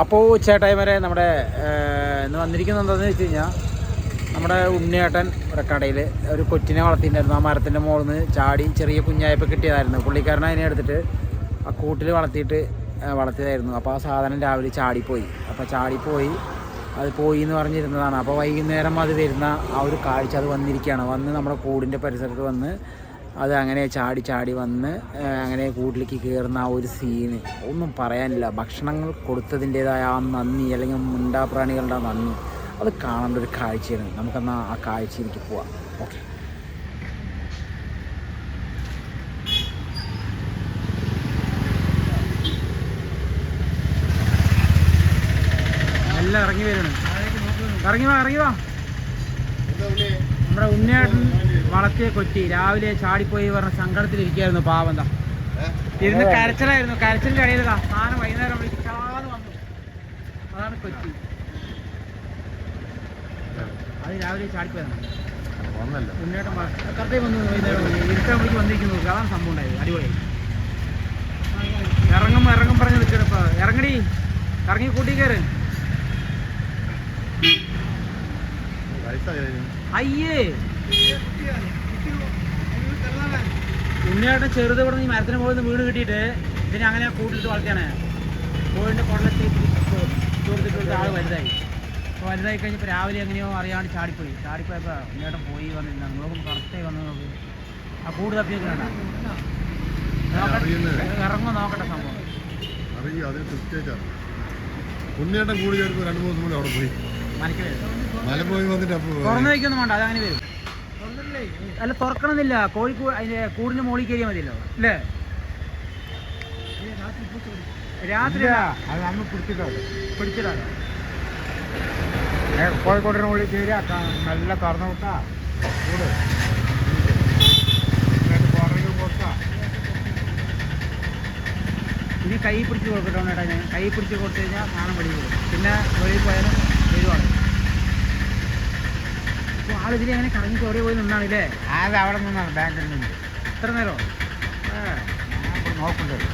അപ്പോൾ ചേട്ടായിമാരെ നമ്മുടെ ഇന്ന് വന്നിരിക്കുന്നത് എന്താണെന്ന് വെച്ച് കഴിഞ്ഞാൽ നമ്മുടെ ഉണ്ണിയേട്ടൻ ഒരു കടയിൽ ഒരു കൊച്ചിനെ വളർത്തിയിട്ടുണ്ടായിരുന്നു. ആ മരത്തിൻ്റെ മുകളിൽ നിന്ന് ചാടി ചെറിയ കുഞ്ഞായപ്പോൾ കിട്ടിയതായിരുന്നു. പുള്ളിക്കാരനെ അതിനെ എടുത്തിട്ട് ആ കൂട്ടിൽ വളർത്തിയതായിരുന്നു. അപ്പോൾ ആ സാധനം രാവിലെ ചാടിപ്പോയി. അപ്പോൾ ചാടിപ്പോയി അത് പോയി എന്ന് പറഞ്ഞിരുന്നതാണ്. അപ്പോൾ വൈകുന്നേരം അത് വരുന്ന ആ ഒരു കാഴ്ച അത് വന്നിരിക്കുകയാണ്. വന്ന് നമ്മുടെ കൂടിൻ്റെ പരിസരത്ത് വന്ന് അത് അങ്ങനെ ചാടി വന്ന് അങ്ങനെ കൂട്ടിലേക്ക് കയറുന്ന ആ ഒരു സീന് ഒന്നും പറയാനില്ല. ഭക്ഷണങ്ങൾ കൊടുത്തതിൻ്റേതായ ആ നന്ദി അല്ലെങ്കിൽ മിണ്ടാപ്രാണികളുടെ ആ നന്ദി അത് കാണേണ്ട ഒരു കാഴ്ചയാണ്. നമുക്കെന്നാൽ ആ കാഴ്ചയിലേക്ക് പോവാം. ഓക്കെ, എല്ലാം ഇറങ്ങി വരണം. ഇറങ്ങി വാ. നമ്മുടെ ഉണ്ണിയേട്ടൻ വളർത്തിയ കൊച്ചി രാവിലെ ചാടിപ്പോയി പറഞ്ഞ സങ്കടത്തിലിരിക്കുകയായിരുന്നു. പാവന്താ ഇരുന്ന് കരച്ചിലായിരുന്നു. കരച്ചിലിൻ്റെ ഇടയിൽ സാധനം വൈകുന്നേരം വിളിക്കാതെ വന്നു. അതാണ് കൊച്ചി. അത് രാവിലെ ചാടിപ്പോയതാണ്. ഉണ്ണിയേട്ടൻ കറക്റ്റായി വന്നു. വൈകുന്നേരം ഇരുട്ടാൻ വിളിക്ക് വന്നിരിക്കുന്നു. അതാണ് സംഭവം ഉണ്ടായത്. അടിപൊളിയായി. ഇറങ്ങും പറഞ്ഞ് നിൽക്കണം. ഇപ്പോൾ ഇറങ്ങടി, ഇറങ്ങി കൂട്ടി കയറ്. അയ്യേ, ഉണ്ണിയേട്ടൻ ചെറുത് ഇവിടെ നിന്ന് ഈ മരത്തിന് മുകളിൽ നിന്ന് വീട് കിട്ടിയിട്ട് ഇതിനെ അങ്ങനെ കൂട്ടിട്ട് വളർത്തിയാണ്. കോഴിൻ്റെ കുടലൊക്കെ കൊടുത്തിട്ട് ആൾ വലുതായി. അപ്പോൾ വലുതായി കഴിഞ്ഞപ്പോൾ രാവിലെ എങ്ങനെയോ അറിയാണ്ട് ചാടിപ്പോയപ്പോൾ ഉണ്ണിയേട്ടൻ പോയി വന്നിരുന്ന നോക്കും കറക്റ്റായി വന്ന് നോക്കി ആ കൂട് തപ്പിയൊക്കെ വേണ്ട നോക്കട്ടെ സംഭവം. ഉണ്ണിയേട്ടൻ കൂടി ചേർത്ത് 2-3 ദിവസം കൂടി അവിടെ പോയി തുറന്നു വയ്ക്കൊന്നും വേണ്ട, അതങ്ങനെ വരും. അല്ല, തുറക്കണമെന്നില്ല. അതിന്റെ കൂടിന് മുകളിൽ കയറിയാൽ മതിയല്ലോ അല്ലേ? രാത്രി പിടിച്ചിട്ടാണ് കോഴിക്കോടിന് മുകളിൽ കയറിയാ നല്ല തുറന്നു വിട്ടാ കൂട് ഇനി കൈ പിടിച്ച് കൊടുക്കട്ടോ ഏട്ടാ. ഞാൻ കൈ പിടിച്ച് കൊടുത്തു കഴിഞ്ഞാൽ സാധനം പടി പോകും. പിന്നെ വെളിയിൽ പോയാലും വരുവാണ്. അപ്പോൾ ആളിതിൽ എങ്ങനെ കറങ്ങി ചോറി പോയി നിന്നാണില്ലേ? അത് അവിടെ നിന്നാണ് ബാങ്കിൽ നിന്ന്. എത്ര നേരം നോക്കുന്നുണ്ട്.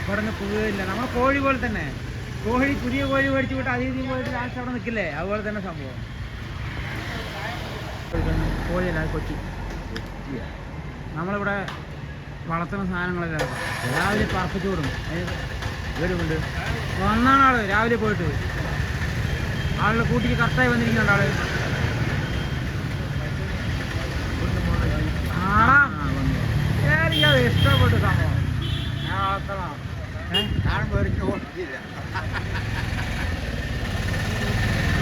പറഞ്ഞ പോവുകയില്ല. നമ്മൾ കോഴി പോലെ തന്നെ. പുതിയ കോഴി മേടിച്ചു വിട്ട് അതീതി പോയിട്ട് ലാസ്റ്റ് അവിടെ നിൽക്കില്ലേ? അതുപോലെ തന്നെ സംഭവം. കോഴിയല്ല, അത് കൊച്ചി. നമ്മളിവിടെ വളർത്തുന്ന സാധനങ്ങളെല്ലാം രാവിലെ പറപ്പിച്ചു വിടും. വരുമുണ്ട് വന്നാണ് ആള് രാവിലെ പോയിട്ട്. ആളുടെ കൂട്ടിക്ക് കറക്റ്റായി വന്നിരിക്കുന്നുണ്ട് ആള്. എനിക്കത് ഇഷ്ടപ്പെട്ടു സംഭവം. ഞാൻ വളർത്തണം.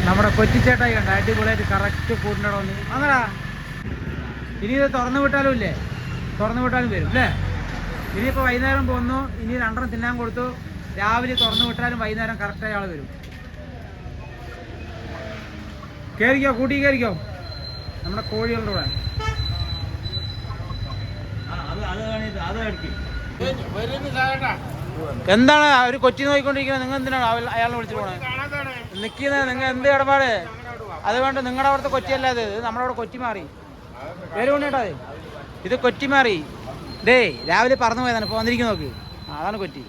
നമ്മുടെ കൊച്ചിച്ചേട്ടായി കണ്ട അടിപൊളിയായിട്ട് കറക്റ്റ് കൂട്ടിൻ്റെ വന്ന് അങ്ങനാ. ഇനി ഇത് തുറന്നു വിട്ടാലും ഇല്ലേ? തുറന്നു വിട്ടാലും വരും അല്ലേ? ഇനിയിപ്പോൾ വൈകുന്നേരം പോന്നു. ഇനി 2 തിന്നാൻ കൊടുത്തു. രാവിലെ തുറന്നു വിട്ടാലും വൈകുന്നേരം കറക്റ്റായി ആൾ വരും. കയറിക്കോ, കൂട്ടി കയറിക്കോ. നമ്മുടെ കോഴികളുടെ കൂടെ എന്താണ് ഒരു കൊച്ചി നോക്കിക്കൊണ്ടിരിക്കുന്നത്? നിങ്ങൾ എന്തിനാണ് അയാളെ വിളിച്ചു പോണേ? നിൽക്കുന്നത് നിങ്ങൾ എന്ത് ഇടപാട്? അതുകൊണ്ട് നിങ്ങളുടെ അവിടുത്തെ കൊച്ചിയല്ല ഇത്. നമ്മുടെ അവിടെ കൊച്ചി മാറി. പേര് കൊണ്ടേട്ടാ ഇത് കൊച്ചി മാറി. ഡേ രാവിലെ പറന്നു പോയതാണ്. ഇപ്പോൾ വന്നിരിക്കും നോക്ക്. അതാണ് കൊച്ചി.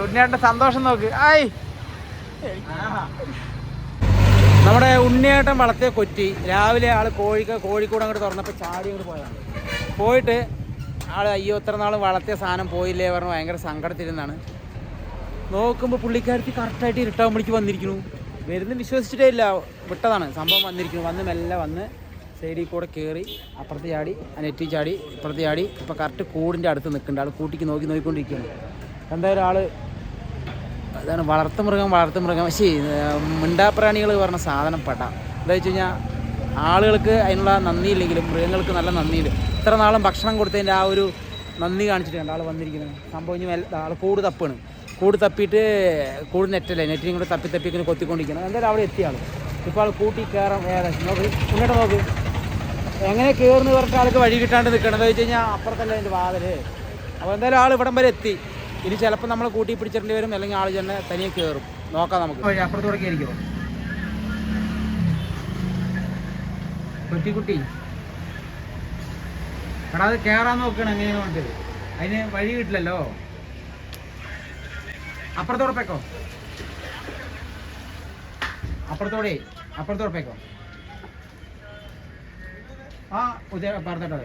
ഉണ്ണിയേട്ടൻ്റെ സന്തോഷം നോക്ക്. നമ്മുടെ ഉണ്ണിയേട്ടൻ വളർത്തിയ കൊച്ചി രാവിലെ ആൾ കോഴിക്കൂട് അങ്ങോട്ട് തുറന്നപ്പോൾ ചാടി അങ്ങോട്ട് പോയതാണ്. പോയിട്ട് ആൾ അയ്യോ ഇത്ര നാൾ വളർത്തിയ സാധനം പോയില്ലേ പറഞ്ഞ് ഭയങ്കര സങ്കടത്തിരുന്നാണ്. നോക്കുമ്പോൾ പുള്ളിക്കാരത്തി കറക്റ്റായിട്ട് ഇരുട്ടാകുമ്പോഴേക്ക് വന്നിരിക്കുന്നു. വരുന്ന വിശ്വസിച്ചിട്ടേ ഇല്ല. വിട്ടതാണ് സംഭവം. വന്നിരിക്കുന്നു. വന്ന് മെല്ലെ വന്ന് സൈഡിൽ കൂടെ കയറി അപ്പുറത്ത് ചാടി നെറ്റി ചാടി ഇപ്പുറത്ത് ചാടി. ഇപ്പോൾ കറക്റ്റ് കൂടിൻ്റെ അടുത്ത് നിൽക്കുന്നുണ്ട്. ആൾ കൂട്ടിക്ക് നോക്കിക്കൊണ്ടിരിക്കുകയാണ്. എന്തായാലും ആൾ അതാണ് വളർത്തുമൃഗം. പക്ഷേ മിണ്ടാപ്രാണികൾ പറഞ്ഞ സാധനം പെടാം. എന്താ വെച്ച് കഴിഞ്ഞാൽ ആളുകൾക്ക് അതിനുള്ള നന്ദി ഇല്ലെങ്കിലും മൃഗങ്ങൾക്ക് നല്ല നന്ദിയുണ്ട്. ഇത്ര നാളും ഭക്ഷണം കൊടുത്തതിൻ്റെ ആ ഒരു നന്ദി കാണിച്ചിട്ടുണ്ട് ആൾ വന്നിരിക്കുന്നത്. സംഭവം ഇനി ആൾ കൂട് തപ്പാണ്. കൂട് തപ്പിയിട്ട് കൂട് നെറ്റിനും കൂടെ തപ്പി കൊത്തിക്കൊണ്ടിരിക്കണം. എന്തായാലും അവിടെ എത്തിയ ആൾ ഇപ്പോൾ ആൾ കൂട്ടി കയറാൻ ഏകദേശം നോക്ക്. ഇങ്ങോട്ട് നോക്ക് എങ്ങനെ കയറുന്നു പറഞ്ഞിട്ട് ആൾക്ക് വഴി കിട്ടാണ്ട് നിൽക്കണം. എന്താ വെച്ച് കഴിഞ്ഞാൽ അപ്പുറത്തല്ല അതിൻ്റെ വാതിൽ. അപ്പോൾ എന്തായാലും ആൾ ഇവിടം വരെ എത്തി. ഇനി ചിലപ്പോൾ നമ്മൾ കൂട്ടി പിടിച്ചിട്ട് വരും, അല്ലെങ്കിൽ ആൾ തന്നെ തനിയെ കയറും. നോക്കാം നമുക്ക്. അപ്പുറത്തോടെ കയറിക്കോ. കൊറ്റിക്കുട്ടി എടാ അത് കയറാൻ നോക്കണം എങ്ങനെയാണ് കൊണ്ട് അതിന് വഴി കിട്ടില്ലല്ലോ. അപ്പുറത്തോടപ്പേക്കോ, അപ്പുറത്തോടപ്പേക്കോ. ആ പുതിയ പറഞ്ഞിട്ടോ.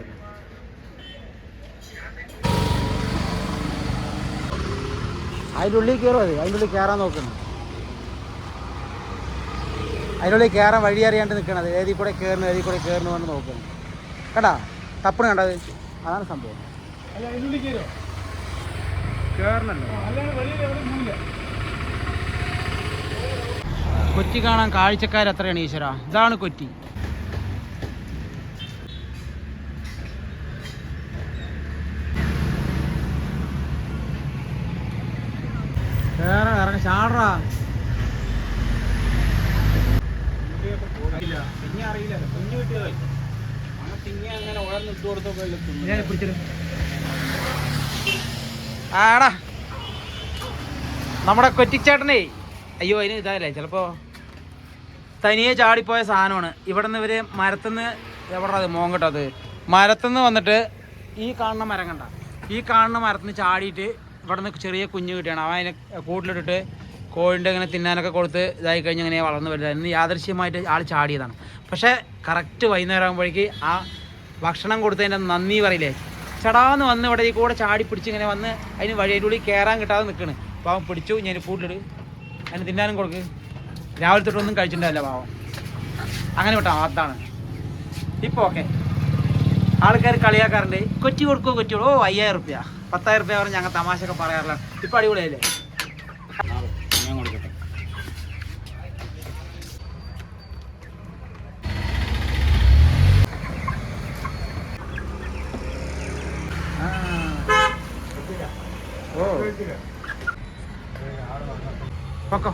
അതിൻ്റെ ഉള്ളിൽ കയറും. അതിൻ്റെ ഉള്ളിൽ കയറാൻ നോക്കണം. അതിൻ്റെ ഉള്ളിൽ കയറാൻ വഴി അറിയാണ്ട് നിൽക്കണത്. ഏതിൽ കൂടെ കയറുന്നു കൊണ്ട് നോക്കണം. കേട്ടാ തപ്പണ് കണ്ടത്, അതാണ് സംഭവം. കൊച്ചി കാണാൻ കാഴ്ചക്കാർ എത്രയാണ് ഈശ്വര. ഇതാണ് കൊച്ചി. ഇറങ്ങ ചാടറാ. പിന്നെ അറിയില്ല കുഞ്ഞു കിട്ടിയതല്ലേ തിങ്ങി അങ്ങനെ ഉഴന്നിട്ട് കൊടുത്തപ്പോ ആടാ നമ്മുടെ കൊച്ചിച്ചേട്ടനെ. അയ്യോ അതിന് ഇതല്ലേ ചിലപ്പോ തനിയെ ചാടിപ്പോയ സാധനമാണ്. ഇവിടെ നിന്ന് ഇവര് മരത്തുനിന്ന് എവിടെ അത് മോങ്ങട്ടോ, അത് മരത്തുനിന്ന് വന്നിട്ട് ഈ കാണുന്ന മരം കണ്ട, ഈ കാണുന്ന മരത്തുനിന്ന് ചാടിയിട്ട് ഇവിടെ നിന്ന് ചെറിയ കുഞ്ഞു കിട്ടിയാണ്. അവൻ അതിനെ കൂട്ടിലിട്ടിട്ട് കോഴിൻ്റെ ഇങ്ങനെ തിന്നാനൊക്കെ കൊടുത്ത് ഇതായി കഴിഞ്ഞ് ഇങ്ങനെ വളർന്നു വരുന്നത്. യാദൃശ്യമായിട്ട് ആൾ ചാടിയതാണ്. പക്ഷേ കറക്റ്റ് വൈകുന്നേരം ആകുമ്പോഴേക്ക് ആ ഭക്ഷണം കൊടുത്തതിൻ്റെ നന്ദി പറയില്ലേ, ചടാന്ന് വന്ന് ഇവിടെ ഈ കൂടെ ചാടി പിടിച്ച് ഇങ്ങനെ വന്ന് അതിന് വഴിയിലൂടെ കയറാൻ കിട്ടാതെ നിൽക്കണ്. പാവം പിടിച്ചു ഞാൻ കൂട്ടിലിട്, അതിന് തിന്നാനും കൊടുക്ക്. രാവിലെ തൊട്ടൊന്നും കഴിച്ചിട്ടുണ്ടല്ല പാവം. അങ്ങനെ വിട്ടാ അതാണ്. ഇപ്പോൾ ഓക്കെ ആൾക്കാർ കളിയാക്കാറുണ്ട്, കൊച്ചി കൊടുക്കുമോ കൊച്ചി കൊടുക്കും. 5000 റുപ്യ 10,000 റുപ്യ പറഞ്ഞ് ഞങ്ങൾ തമാശയൊക്കെ പറയാറില്ല. ഇപ്പം അടിപൊളിയല്ലേ. ഞാൻ കൊടുക്കട്ടെ. ഓ പൊക്കോ.